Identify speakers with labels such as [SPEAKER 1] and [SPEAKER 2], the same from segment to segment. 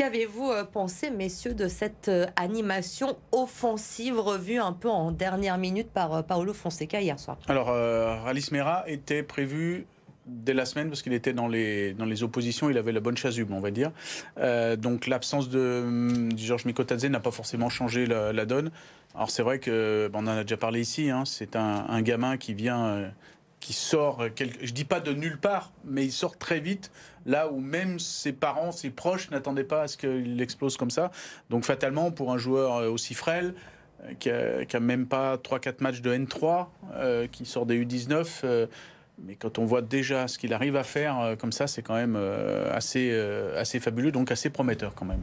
[SPEAKER 1] Qu'avez-vous pensé, messieurs, de cette animation offensive revue un peu en dernière minute par Paulo Fonseca hier soir?
[SPEAKER 2] Alors, Alice Mera était prévu dès la semaine parce qu'il était dans les oppositions, il avait la bonne chasuble, on va dire. Donc l'absence de Georges Mikotadze n'a pas forcément changé la donne. Alors c'est vrai que, on en a déjà parlé ici, hein, c'est un gamin qui vient, qui sort, je dis pas de nulle part, mais il sort très vite, là où même ses parents, ses proches n'attendaient pas à ce qu'il explose comme ça. Donc fatalement, pour un joueur aussi frêle, qui a même pas 3-4 matchs de N3, qui sort des U19, mais quand on voit déjà ce qu'il arrive à faire comme ça, c'est quand même assez fabuleux, donc assez prometteur quand même.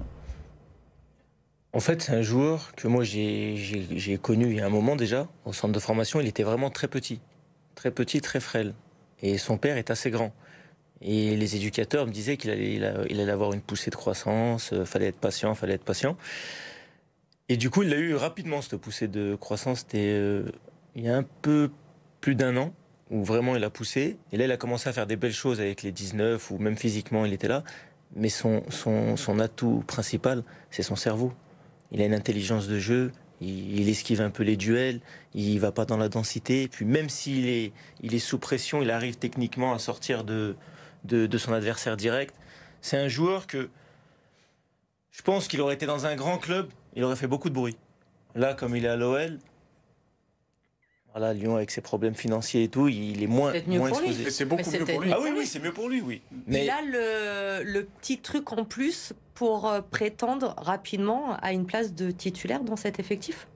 [SPEAKER 3] En fait, c'est un joueur que moi j'ai connu il y a un moment déjà, au centre de formation. Il était vraiment très petit, très frêle. Et son père est assez grand. Et les éducateurs me disaient qu'il allait avoir une poussée de croissance, fallait être patient, fallait être patient. Et du coup, il l'a eu rapidement, cette poussée de croissance. C'était il y a un peu plus d'un an, où vraiment il a poussé. Et là, il a commencé à faire des belles choses avec les 19, ou même physiquement, il était là. Mais son atout principal, c'est son cerveau. Il a une intelligence de jeu, il esquive un peu les duels, il va pas dans la densité. Et puis même s'il est sous pression, il arrive techniquement à sortir de son adversaire direct. C'est un joueur que je pense qu'il aurait été dans un grand club, il aurait fait beaucoup de bruit. Là, comme il est à l'OL, voilà, Lyon avec ses problèmes financiers et tout, il est moins exposé.
[SPEAKER 2] Mais c'est beaucoup mieux pour lui.
[SPEAKER 3] Ah oui, c'est mieux pour lui, oui.
[SPEAKER 1] Mais il a le petit truc en plus pour prétendre rapidement à une place de titulaire dans cet effectif?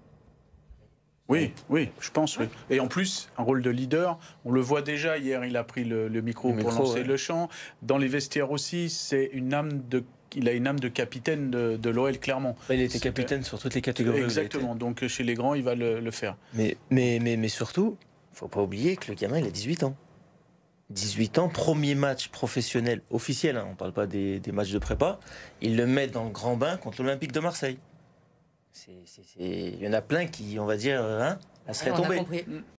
[SPEAKER 2] Oui, je pense, oui. Et en plus, un rôle de leader, on le voit déjà, hier, il a pris le micro pour lancer le chant. Dans les vestiaires aussi, il a une âme de capitaine de l'OL, clairement.
[SPEAKER 3] Il était capitaine sur toutes les catégories.
[SPEAKER 2] Exactement, donc chez les grands, il va le faire.
[SPEAKER 3] Mais surtout, il ne faut pas oublier que le gamin, il a 18 ans. 18 ans, premier match professionnel officiel, hein, on ne parle pas des matchs de prépa, il le met dans le grand bain contre l'Olympique de Marseille. Il y en a plein qui, on va dire, seraient tombés.